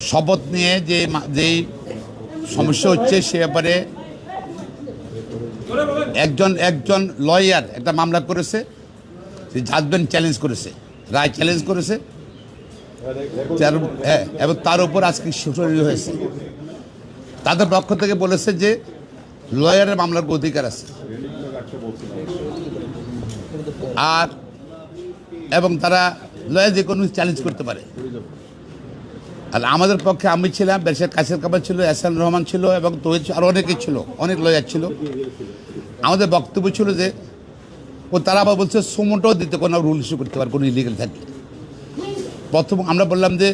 শপথ নিয়ে যেই সমস্যা হচ্ছে সে ব্যাপারে একজন লয়ার একটা মামলা করেছে, জাজমেন্ট চ্যালেঞ্জ করেছে, রায় চ্যালেঞ্জ করেছে, হ্যাঁ, এবং তার উপর আজকে শুনানি হয়েছে। তাদের পক্ষ থেকে বলেছে যে লয়ারের মামলার অধিকার আছে আর এবং তারা লয়ার যে কোনো চ্যালেঞ্জ করতে পারে। আর আমাদের পক্ষে আমি ছিলাম, ব্যারিস্টার কাসের কামাল ছিল, এহসান রহমান ছিল এবং তহিদ আরও অনেকেই ছিল, অনেক লয়ার ছিল। আমাদের বক্তব্য ছিল যে তারা আবার বলছে সোমোটাও দিতে কোনো রুল ইস্যু করতে পারে কোনো ইলিগাল থাকলে। প্রথম আমরা বললাম যে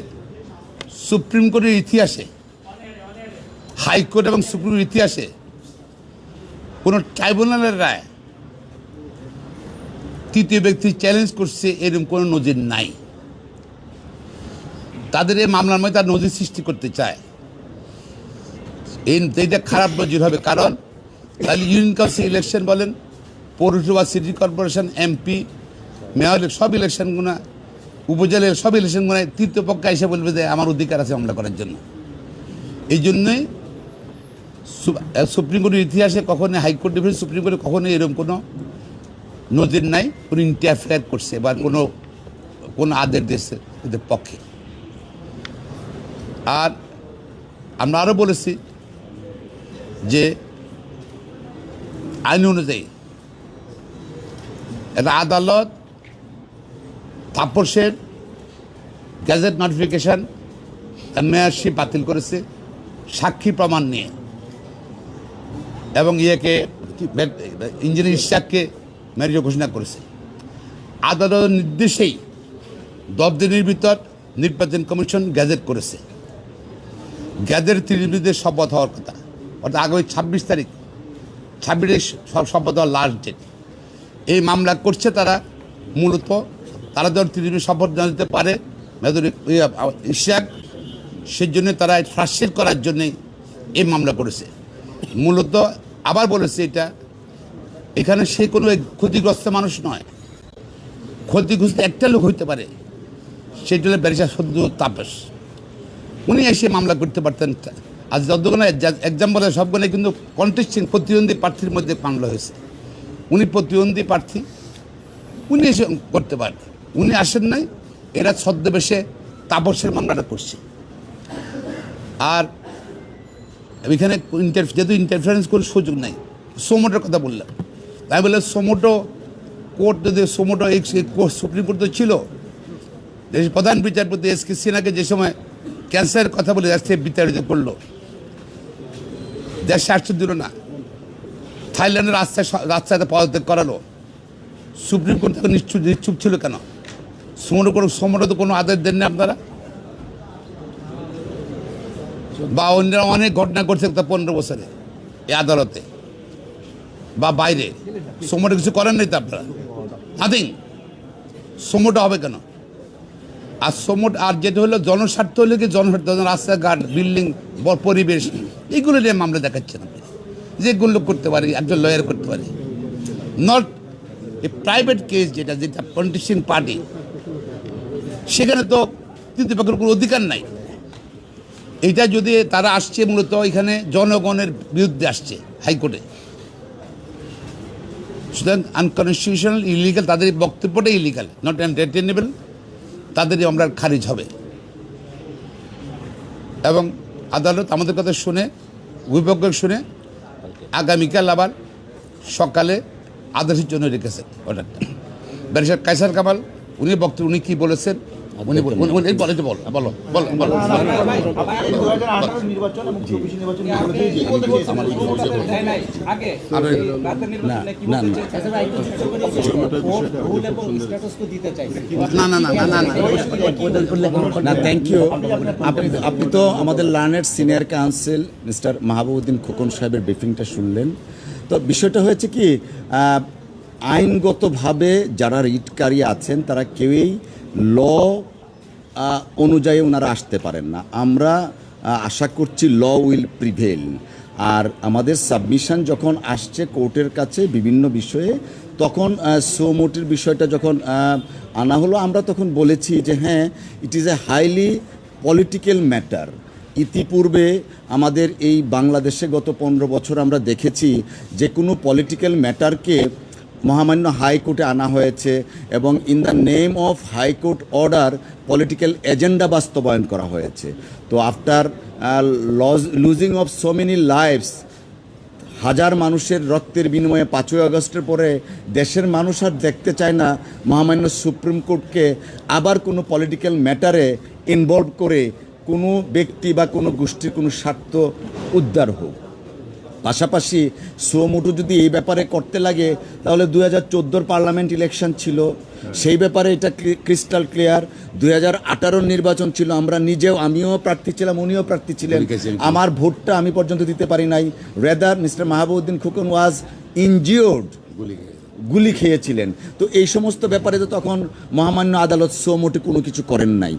সুপ্রিম কোর্টের ইতিহাসে, হাইকোর্ট এবং সুপ্রিম কোর্টের ইতিহাসে কোনো ট্রাইব্যুনালের রায় তৃতীয় ব্যক্তি চ্যালেঞ্জ করছে এরকম কোনো নজির নাই। তাদের এই মামলার মধ্যে তার নজির সৃষ্টি করতে চায়, এইটা খারাপ নজির হবে। কারণ তাহলে ইউনিয়ন কাউন্সিল ইলেকশন বলেন, পৌরসভা, সিটি কর্পোরেশন, এমপি, মেয়র, সব ইলেকশনগুলো, উপজেলার সব ইলেকশনগুলো তৃতীয় পক্ষে এসে বলবে যে আমার অধিকার আছে মামলা করার জন্য। এই জন্যই সুপ্রিম কোর্টের ইতিহাসে কখনোই, হাইকোর্ট ডিভিশন, সুপ্রিম কোর্টে কখনোই এরকম কোনো নজির নাই কোনো ইন্টারফেয়ার করছে বা কোনো আদেশ দিয়েছে এদের পক্ষে। আর আমরা আরও বলেছি যে আইন অনুযায়ী একটা আদালত তাপসের গ্যাজেট নোটিফিকেশন মেয়ারশিপ বাতিল করেছে সাক্ষী প্রমাণ নিয়ে, এবং ইঞ্জিনিয়ার ইশাককে মেরিট ঘোষণা করেছে। আদালতের নির্দেশেই 10 দিনের ভিতর নির্বাচন কমিশন গ্যাজেট করেছে। গ্যাজেট 30 দিনে শপথ হওয়ার কথা, অর্থাৎ আগামী 26 তারিখ, 26 শপথ হওয়ার লাস্ট ডেট। এই মামলা করছে তারা মূলত, তারা যখন 30 দিনে শপথ না দিতে পারে ইশাক, সেজন্য তারা ফ্রাস্ট্রেট করার জন্যে এই মামলা করেছে মূলত। আবার বলেছে এখানে সে কোনো ক্ষতিগ্রস্ত মানুষ নয়, ক্ষতিগ্রস্ত একটা লোক হইতে পারে, সেটা হলো ব্যারিস্টার সদ্যুত তাপস। উনি এসে মামলা করতে পারতেন। আজ যতগুলো এক্সাম বলে সবগুলো কিন্তু কন্টেস্টিং প্রতিদ্বন্দ্বী প্রার্থীর মধ্যে মামলা হয়েছে। উনি প্রতিদ্বন্দ্বী প্রার্থী, উনি এসে করতে পারেন, উনি আসেন নাই, এরা ছদ্মবেশে তাপসের মামলাটা করছে। আর এখানে যেহেতু ইন্টারফারেন্স করে সুযোগ নাই, সোমোটোর কথা বললাম, তাই বলে সোমোটো কোর্ট, যদি সোমোটো এই সুপ্রিম কোর্ট তো ছিল, প্রধান বিচারপতি এস কে সিনহাকে যে সময় ক্যান্সারের কথা বলে দেশ থেকে বিতাড়িত করলো, দেশে আসতে দিল না, থাইল্যান্ডের রাস্তায় পদত্যাগ করালো, সুপ্রিম কোর্ট থেকে নিশ্চুপ ছিল কেন? সোমোটো তো কোনো আদেশ দেননি আপনারা। বা অন্যরা অনেক ঘটনা করছে 15 বছরে এই আদালতে বা বাইরে, সোমোটো কিছু করেন নাই তো আপনারা, নাথিং। সোমোটো হবে কেন? আর সোমোটো, আর যেটা হলো জনস্বার্থ, হলে কি জনস্বার্থ, রাস্তাঘাট, বিল্ডিং, পরিবেশ, এইগুলো নিয়ে মামলা দেখাচ্ছেন আপনি, যেগুলো করতে পারি একজন লয়ার করতে পারে, নট এ প্রাইভেট কেস যেটা কন্টেস্টিং পার্টি, সেখানে তো তৃতীয় পক্ষের কোনো অধিকার নাই। এইটা যদি তারা আসছে মূলত এখানে জনগণের বিরুদ্ধে আসছে হাইকোর্টে, সুতরাং আনকনস্টিটিউশনাল, ইলিগাল, তাদের বক্তব্যটাই ইলিগাল, নট এন্টারটেনেবল, তাদেরই আমরা খারিজ হবে। এবং আদালত আমাদের কথা শুনে, অভিভাবক শুনে, আগামীকাল আবার সকালে আদেশের জন্য রেখেছে অর্ডারটা। ব্যারিস্টার কায়সার কামাল উনি বক্তব্য, উনি কী বলেছেন উনি বলো। না, থ্যাংক ইউ। আপনি তো আমাদের learned senior counsel mister Mahbubuddin Khokon সাহেবের ব্রিফিংটা শুনলেন। তো বিষয়টা হয়েছে কি, আইনগতভাবে যারা রিটকারী আছেন তারা কেউই ল অনুযায়ী ওনারা আসতে পারেন না। আমরা আশা করছি ল উইল প্রিভেল। আর আমাদের সাবমিশন যখন আসছে কোর্টের কাছে বিভিন্ন বিষয়ে, তখন সোমোটির বিষয়টা যখন আনা হলো, আমরা তখন বলেছি যে হ্যাঁ, it is a highly political matter. ইতিপূর্বে আমাদের এই বাংলাদেশে গত 15 বছর আমরা দেখেছি যে কোনো পলিটিক্যাল ম্যাটারকে মহামান্য হাইকোর্টে আনা হয়েছে এবং in the name of high court order political agenda বাস্তবায়ন করা হয়েছে। তো after losing of so many lives, হাজার মানুষের রক্তের বিনিময়ে 5ই আগস্টের পরে দেশের মানুষ আর দেখতে চায় না মহামান্য সুপ্রিম কোর্টকে আবার কোনো পলিটিক্যাল ম্যাটারে ইনভলভ করে কোনো ব্যক্তি বা কোনো গোষ্ঠীর কোনো স্বার্থ উদ্ধার হোক। পাশাপাশি সুমোটো যদি এই ব্যাপারে করতে লাগে তাহলে 2014 পার্লামেন্ট ইলেকশন ছিল, সেই ব্যাপারে এটা ক্রিস্টাল ক্লিয়ার। 2018 নির্বাচন ছিল, আমিও প্রার্থী ছিলাম, উনিও প্রার্থী ছিলেন, আমার ভোটটা আমি পর্যন্ত দিতে পারি নাই। রেদার মিস্টার মাহবুবউদ্দিন খোকন ওয়াজ ইনজিওর্ড, গুলি খেয়েছিলেন। তো এই সমস্ত ব্যাপারে তো তখন মহামান্য আদালত সোমোটে কোনো কিছু করেন নাই।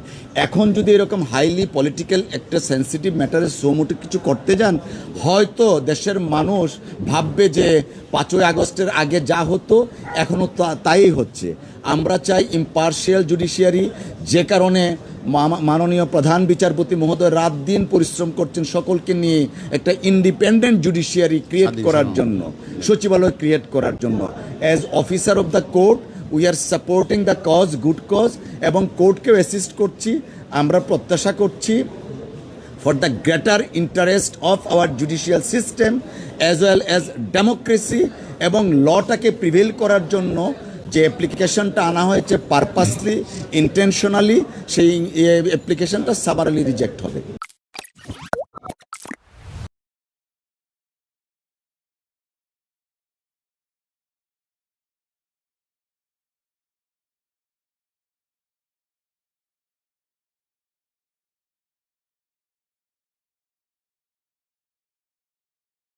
এখন যদি এরকম হাইলি পলিটিক্যাল একটা সেন্সিটিভ ম্যাটারে সোমোটে কিছু করতে যান, হয়তো দেশের মানুষ ভাববে যে 5ই আগস্টের আগে যা হতো এখনও তাই হচ্ছে। আমরা চাই ইম্পার্শিয়াল জুডিশিয়ারি, যে কারণে মাননীয় প্রধান বিচারপতি মহোদয় রাত দিন পরিশ্রম করছেন সকলকে নিয়ে একটা ইন্ডিপেন্ডেন্ট জুডিশিয়ারি ক্রিয়েট করার জন্য, সচিবালয় ক্রিয়েট করার জন্য। As officer of the court we are supporting the cause, good cause, এবং কোর্টকেও অ্যাসিস্ট করছি। আমরা প্রত্যাশা করছি for the greater interest of our judicial system as well as democracy, এবং লটাকে প্রিভেল করার জন্য যে অ্যাপ্লিকেশনটা আনা হয়েছে পারপাসলি, ইন্টেনশনালি, সেই অ্যাপ্লিকেশনটা সামারলি রিজেক্ট হবে।